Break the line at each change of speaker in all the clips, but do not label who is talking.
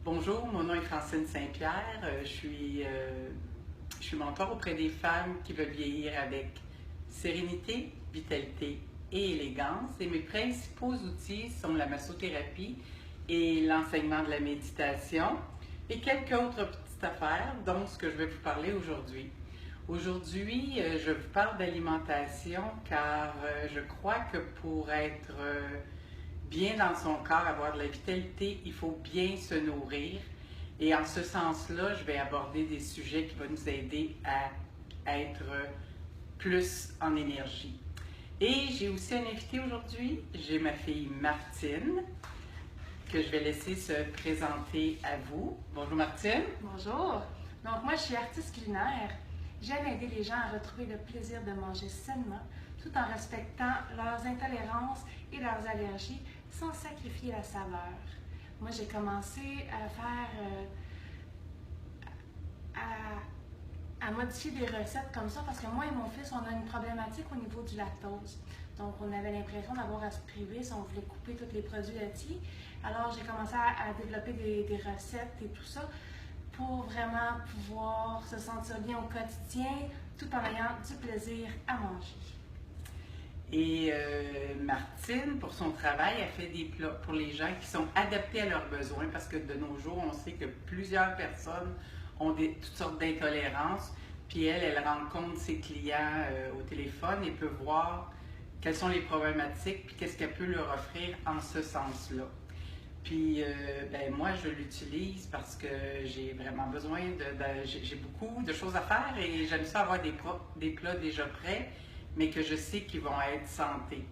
Bonjour, mon nom est Francine Saint-Pierre. Je suis mentor auprès des femmes qui veulent vieillir avec sérénité, vitalité et élégance. Et mes principaux outils sont la massothérapie et l'enseignement de la méditation et quelques autres petites affaires, dont ce que je vais vous parler aujourd'hui. Aujourd'hui, je vous parle d'alimentation car je crois que pour être bien dans son corps, avoir de la vitalité, il faut bien se nourrir. Et en ce sens-là, je vais aborder des sujets qui vont nous aider à être plus en énergie. Et j'ai aussi un invité aujourd'hui. J'ai ma fille Martine, que je vais laisser se présenter à vous. Bonjour Martine.
Bonjour. Donc moi, je suis artiste culinaire. J'aime aider les gens à retrouver le plaisir de manger sainement, tout en respectant leurs intolérances et leurs allergies, sans sacrifier la saveur. Moi, j'ai commencé à à modifier des recettes comme ça parce que moi et mon fils, on a une problématique au niveau du lactose. Donc, on avait l'impression d'avoir à se priver si on voulait couper tous les produits laitiers. Alors, j'ai commencé à développer des recettes et tout ça pour vraiment pouvoir se sentir bien au quotidien tout en ayant du plaisir à manger.
Et Martine, pour son travail, elle fait des plats pour les gens qui sont adaptés à leurs besoins parce que de nos jours, on sait que plusieurs personnes ont toutes sortes d'intolérances. Puis elle rencontre ses clients au téléphone et peut voir quelles sont les problématiques puis qu'est-ce qu'elle peut leur offrir en ce sens-là. Puis moi, je l'utilise parce que j'ai vraiment besoin j'ai beaucoup de choses à faire et j'aime ça avoir des plats déjà prêts, mais que je sais qu'ils vont être santé.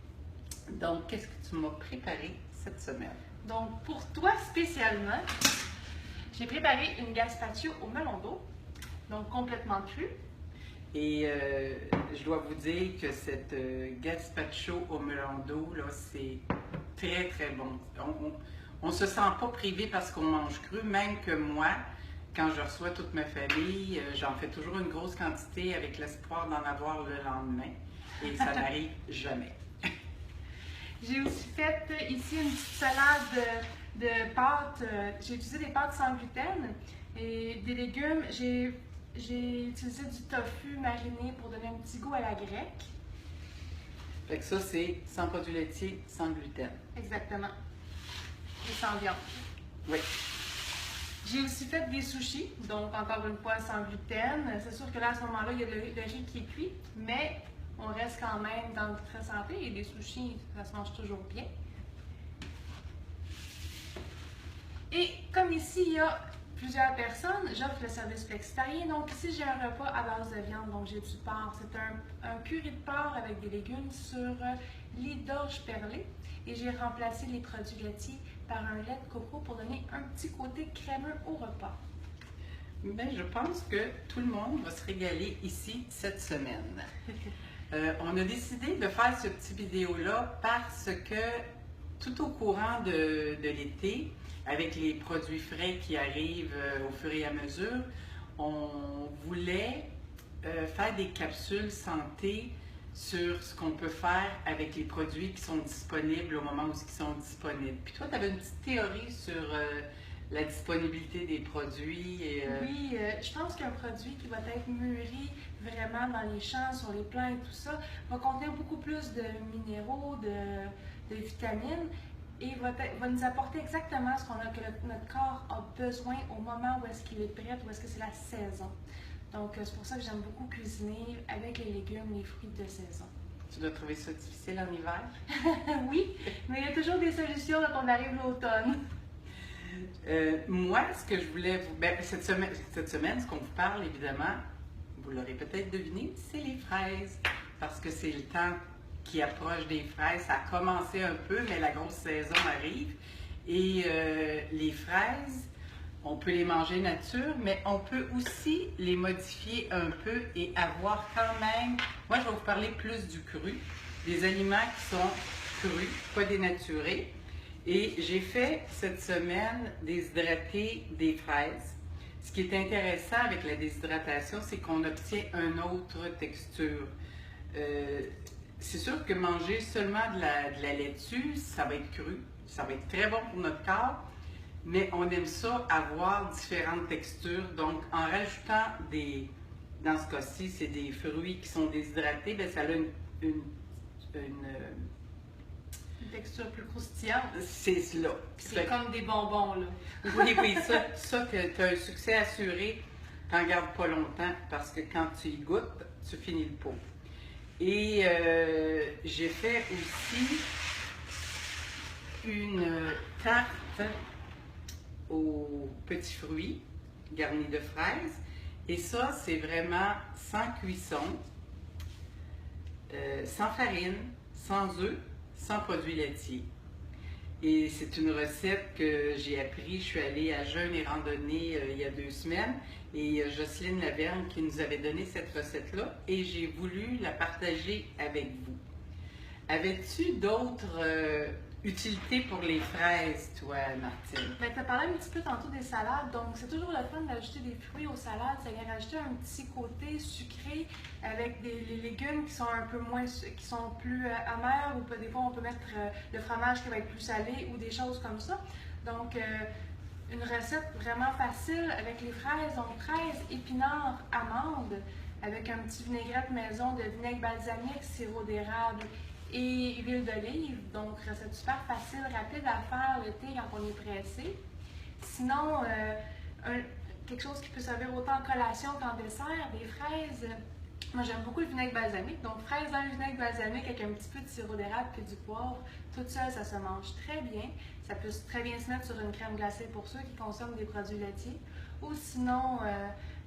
Donc, qu'est-ce que tu m'as préparé cette semaine?
Donc, pour toi spécialement, j'ai préparé une gazpacho au melon d'eau, donc complètement crue.
Et je dois vous dire que cette gazpacho au melon d'eau, là, c'est très, très bon. On ne se sent pas privé parce qu'on mange cru, même que moi, quand je reçois toute ma famille, j'en fais toujours une grosse quantité avec l'espoir d'en avoir le lendemain. Et ça n'arrive jamais.
J'ai aussi fait ici une petite salade de pâtes. J'ai utilisé des pâtes sans gluten et des légumes. J'ai utilisé du tofu mariné pour donner un petit goût à la grecque.
Fait que ça, c'est sans produits laitiers, sans gluten.
Exactement. Et sans viande.
Oui.
J'ai aussi fait des sushis, donc encore une fois sans gluten. C'est sûr que là, à ce moment-là, il y a le riz qui est cuit, mais on reste quand même dans le très santé et des sushis, ça se mange toujours bien. Et comme ici, il y a plusieurs personnes, j'offre le service flexitarien. Donc ici, j'ai un repas à base de viande, donc j'ai du porc. C'est un curry de porc avec des légumes sur lit d'orge perlé. Et j'ai remplacé les produits laitiers par un lait de coco pour donner un petit côté crémeux au repas.
Mais je pense que tout le monde va se régaler ici cette semaine. On a décidé de faire ce petit vidéo-là parce que tout au courant de l'été, avec les produits frais qui arrivent au fur et à mesure, on voulait faire des capsules santé sur ce qu'on peut faire avec les produits qui sont disponibles au moment où ils sont disponibles. Puis toi, tu avais une petite théorie sur la disponibilité des produits.
Oui, je pense qu'un produit qui va être mûri vraiment dans les champs, sur les plants et tout ça, va contenir beaucoup plus de minéraux, de vitamines et va nous apporter exactement ce que notre corps a besoin au moment où est-ce qu'il est prêt, où est-ce que c'est la saison. Donc, c'est pour ça que j'aime beaucoup cuisiner avec les légumes, les fruits de saison.
Tu dois trouver ça difficile en hiver?
Oui, mais il y a toujours des solutions quand on arrive l'automne.
Moi, ce que je voulais vous... cette semaine, ce qu'on vous parle, évidemment, vous l'aurez peut-être deviné, c'est les fraises. Parce que c'est le temps qui approche des fraises. Ça a commencé un peu, mais la grosse saison arrive. Et les fraises, on peut les manger nature, mais on peut aussi les modifier un peu et avoir quand même... Moi, je vais vous parler plus du cru, des aliments qui sont crus, pas dénaturés. Et j'ai fait cette semaine déshydrater des fraises. Ce qui est intéressant avec la déshydratation, c'est qu'on obtient une autre texture. C'est sûr que manger seulement de la laitue, ça va être cru, ça va être très bon pour notre corps, mais on aime ça avoir différentes textures. Donc, en rajoutant dans ce cas-ci, c'est des fruits qui sont déshydratés, bien, ça a une
texture plus croustillante.
c'est cela.
C'est comme des bonbons, là.
Oui, oui, ça tu as un succès assuré, t'en gardes pas longtemps parce que quand tu y goûtes, tu finis le pot. Et j'ai fait aussi une tarte aux petits fruits garnie de fraises. Et ça, c'est vraiment sans cuisson, sans farine, sans œufs, sans produits laitiers. Et c'est une recette que j'ai appris. Je suis allée à Jeûne et Randonnée il y a 2 semaines et Jocelyne Laverne qui nous avait donné cette recette-là et j'ai voulu la partager avec vous. Avais-tu d'autres utilités pour les fraises, toi, Martine?
Tu as parlé un petit peu tantôt des salades, donc c'est toujours le fun d'ajouter des fruits aux salades. Ça vient rajouter un petit côté sucré avec les légumes qui sont un peu moins, qui sont plus amers, ou des fois on peut mettre le fromage qui va être plus salé ou des choses comme ça. Donc, une recette vraiment facile avec les fraises, donc fraises, épinards, amandes, avec un petit vinaigrette maison de vinaigre balsamique, sirop d'érable et huile d'olive. Donc, recette super facile, rapide à faire l'été quand on est pressé. Sinon, quelque chose qui peut servir autant en collation qu'en dessert, des fraises. Moi, j'aime beaucoup le vinaigre balsamique. Donc, fraises dans le vinaigre balsamique avec un petit peu de sirop d'érable et du poivre. Toute seule, ça se mange très bien. Ça peut très bien se mettre sur une crème glacée pour ceux qui consomment des produits laitiers. Ou sinon,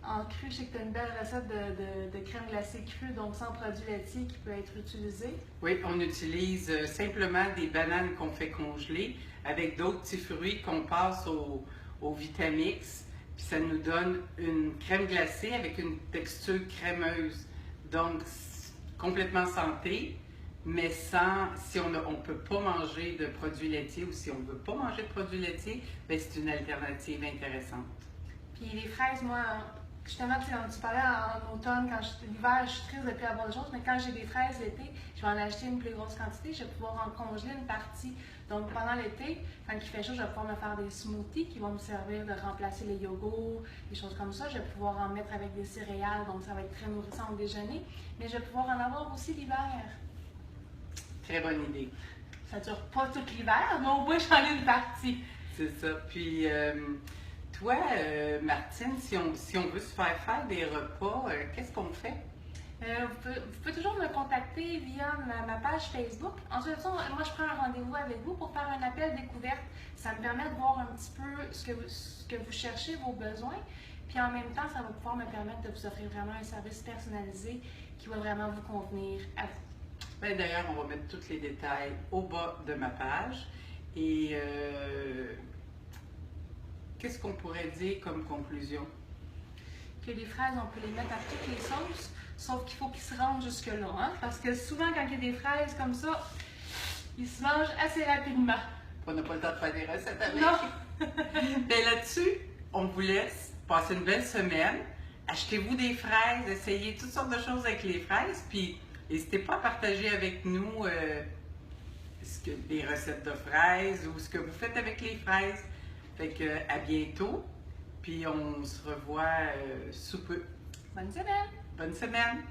en cru, je sais que tu as une belle recette de crème glacée crue, donc sans produits laitiers, qui peut être utilisée.
Oui, on utilise simplement des bananes qu'on fait congeler avec d'autres petits fruits qu'on passe au Vitamix. Puis ça nous donne une crème glacée avec une texture crémeuse. Donc, complètement santé, mais si on ne peut pas manger de produits laitiers ou si on ne veut pas manger de produits laitiers, bien, c'est une alternative intéressante.
Puis les fraises, moi, justement, tu parlais en automne, l'hiver, je suis triste de ne plus avoir de choses, mais quand j'ai des fraises l'été, je vais en acheter une plus grosse quantité, je vais pouvoir en congeler une partie. Donc pendant l'été, quand il fait chaud, je vais pouvoir me faire des smoothies qui vont me servir de remplacer les yogourts, des choses comme ça. Je vais pouvoir en mettre avec des céréales, donc ça va être très nourrissant au déjeuner. Mais je vais pouvoir en avoir aussi l'hiver.
Très bonne idée.
Ça ne dure pas tout l'hiver, mais au moins j'en ai une partie.
C'est ça. Puis, toi, Martine, si on veut se faire des repas, qu'est-ce qu'on fait?
Vous pouvez toujours me contacter via ma page Facebook. Ensuite, moi, je prends un rendez-vous avec vous pour faire un appel découverte. Ça me permet de voir un petit peu ce que vous cherchez, vos besoins. Puis en même temps, ça va pouvoir me permettre de vous offrir vraiment un service personnalisé qui va vraiment vous convenir à vous.
Bien, d'ailleurs, on va mettre tous les détails au bas de ma page. Et qu'est-ce qu'on pourrait dire comme conclusion?
Que les fraises, on peut les mettre à toutes les sauces, sauf qu'il faut qu'ils se rendent jusque-là. Hein? Parce que souvent, quand il y a des fraises comme ça, ils se mangent assez rapidement.
On n'a pas le temps de faire des recettes avec.
Non!
Bien, là-dessus, on vous laisse passer une belle semaine. Achetez-vous des fraises, essayez toutes sortes de choses avec les fraises, puis n'hésitez pas à partager avec nous des recettes de fraises ou ce que vous faites avec les fraises. Fait que à bientôt, puis on se revoit sous peu.
Bonne semaine!
Bonne semaine!